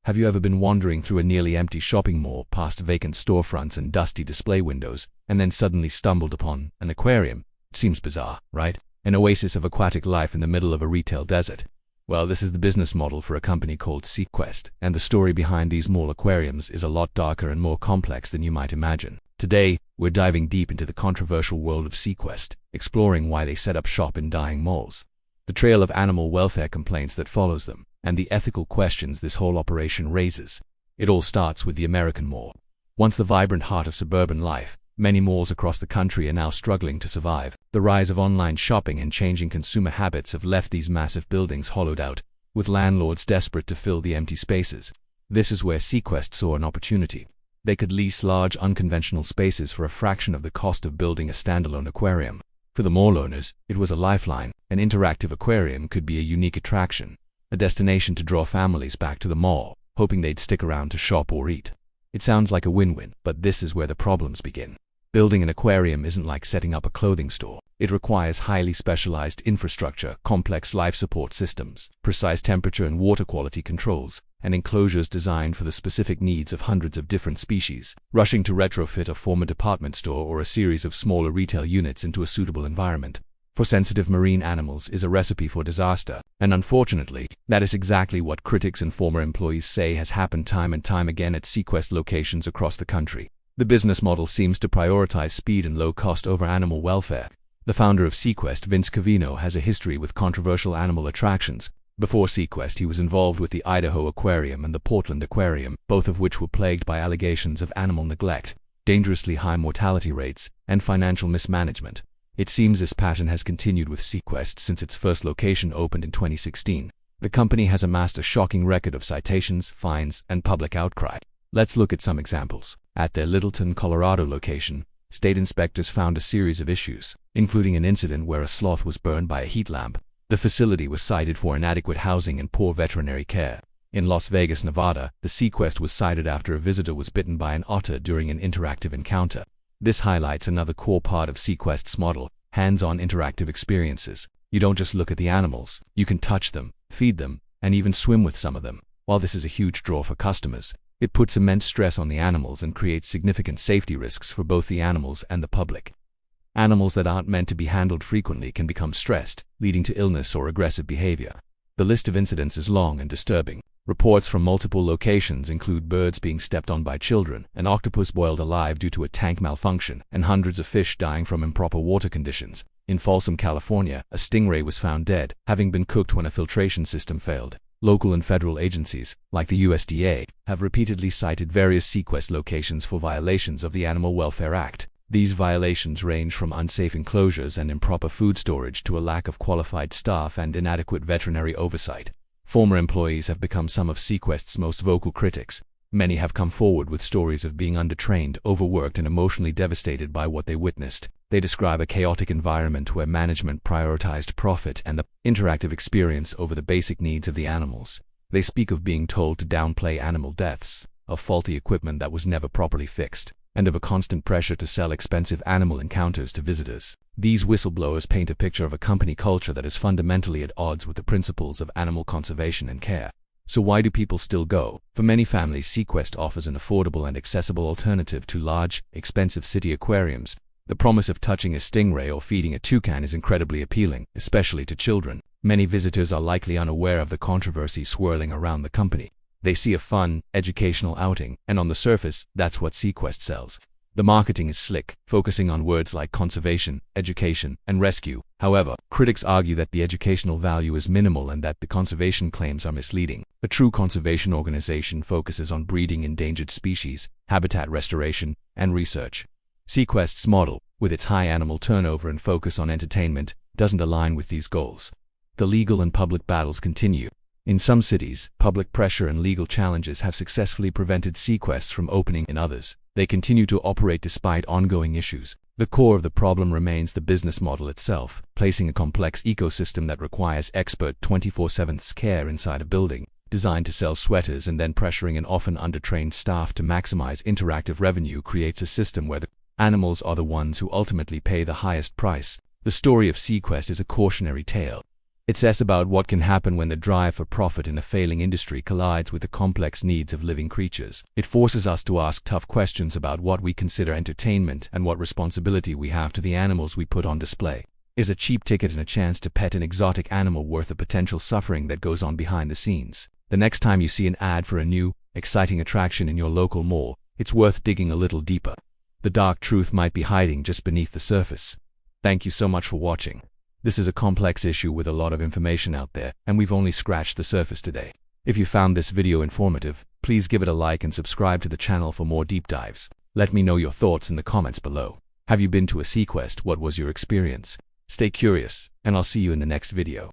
Have you ever been wandering through a nearly empty shopping mall past vacant storefronts and dusty display windows, and then suddenly stumbled upon an aquarium? It seems bizarre, right? An oasis of aquatic life in the middle of a retail desert. Well, this is the business model for a company called SeaQuest, and the story behind these mall aquariums is a lot darker and more complex than you might imagine. Today, we're diving deep into the controversial world of SeaQuest, exploring why they set up shop in dying malls, the trail of animal welfare complaints that follows them, and the ethical questions this whole operation raises. It all starts with the American mall. Once the vibrant heart of suburban life, many malls across the country are now struggling to survive. The rise of online shopping and changing consumer habits have left these massive buildings hollowed out, with landlords desperate to fill the empty spaces. This is where SeaQuest saw an opportunity. They could lease large, unconventional spaces for a fraction of the cost of building a standalone aquarium. For the mall owners, it was a lifeline. An interactive aquarium could be a unique attraction, a destination to draw families back to the mall, hoping they'd stick around to shop or eat. It sounds like a win-win, but this is where the problems begin. Building an aquarium isn't like setting up a clothing store. It requires highly specialized infrastructure, complex life support systems, precise temperature and water quality controls, and enclosures designed for the specific needs of hundreds of different species. Rushing to retrofit a former department store or a series of smaller retail units into a suitable environment for sensitive marine animals is a recipe for disaster, and unfortunately, that is exactly what critics and former employees say has happened time and time again at SeaQuest locations across the country. The business model seems to prioritize speed and low cost over animal welfare. The founder of SeaQuest, Vince Covino, has a history with controversial animal attractions. Before SeaQuest, he was involved with the Idaho Aquarium and the Portland Aquarium, both of which were plagued by allegations of animal neglect, dangerously high mortality rates, and financial mismanagement. It seems this pattern has continued with SeaQuest since its first location opened in 2016. The company has amassed a shocking record of citations, fines, and public outcry. Let's look at some examples. At their Littleton, Colorado location, state inspectors found a series of issues, including an incident where a sloth was burned by a heat lamp. The facility was cited for inadequate housing and poor veterinary care. In Las Vegas, Nevada, the SeaQuest was cited after a visitor was bitten by an otter during an interactive encounter. This highlights another core part of SeaQuest's model: hands-on interactive experiences. You don't just look at the animals, you can touch them, feed them, and even swim with some of them. While this is a huge draw for customers, it puts immense stress on the animals and creates significant safety risks for both the animals and the public. Animals that aren't meant to be handled frequently can become stressed, leading to illness or aggressive behavior. The list of incidents is long and disturbing. Reports from multiple locations include birds being stepped on by children, an octopus boiled alive due to a tank malfunction, and hundreds of fish dying from improper water conditions. In Folsom, California, a stingray was found dead, having been cooked when a filtration system failed. Local and federal agencies, like the USDA, have repeatedly cited various SeaQuest locations for violations of the Animal Welfare Act. These violations range from unsafe enclosures and improper food storage to a lack of qualified staff and inadequate veterinary oversight. Former employees have become some of SeaQuest's most vocal critics. Many have come forward with stories of being undertrained, overworked, and emotionally devastated by what they witnessed. They describe a chaotic environment where management prioritized profit and the interactive experience over the basic needs of the animals. They speak of being told to downplay animal deaths, of faulty equipment that was never properly fixed, and of a constant pressure to sell expensive animal encounters to visitors. These whistleblowers paint a picture of a company culture that is fundamentally at odds with the principles of animal conservation and care. So why do people still go? For many families, SeaQuest offers an affordable and accessible alternative to large, expensive city aquariums. The promise of touching a stingray or feeding a toucan is incredibly appealing, especially to children. Many visitors are likely unaware of the controversy swirling around the company. They see a fun, educational outing, and on the surface, that's what SeaQuest sells. The marketing is slick, focusing on words like conservation, education, and rescue. However, critics argue that the educational value is minimal and that the conservation claims are misleading. A true conservation organization focuses on breeding endangered species, habitat restoration, and research. SeaQuest's model, with its high animal turnover and focus on entertainment, doesn't align with these goals. The legal and public battles continue. In some cities, public pressure and legal challenges have successfully prevented SeaQuest from opening. In others, they continue to operate despite ongoing issues. The core of the problem remains the business model itself, placing a complex ecosystem that requires expert 24/7 care inside a building, designed to sell sweaters, and then pressuring an often undertrained staff to maximize interactive revenue creates a system where the animals are the ones who ultimately pay the highest price. The story of SeaQuest is a cautionary tale. It says about what can happen when the drive for profit in a failing industry collides with the complex needs of living creatures. It forces us to ask tough questions about what we consider entertainment and what responsibility we have to the animals we put on display. Is a cheap ticket and a chance to pet an exotic animal worth the potential suffering that goes on behind the scenes? The next time you see an ad for a new, exciting attraction in your local mall, it's worth digging a little deeper. The dark truth might be hiding just beneath the surface. Thank you so much for watching. This is a complex issue with a lot of information out there, and we've only scratched the surface today. If you found this video informative, please give it a like and subscribe to the channel for more deep dives. Let me know your thoughts in the comments below. Have you been to a SeaQuest? What was your experience? Stay curious, and I'll see you in the next video.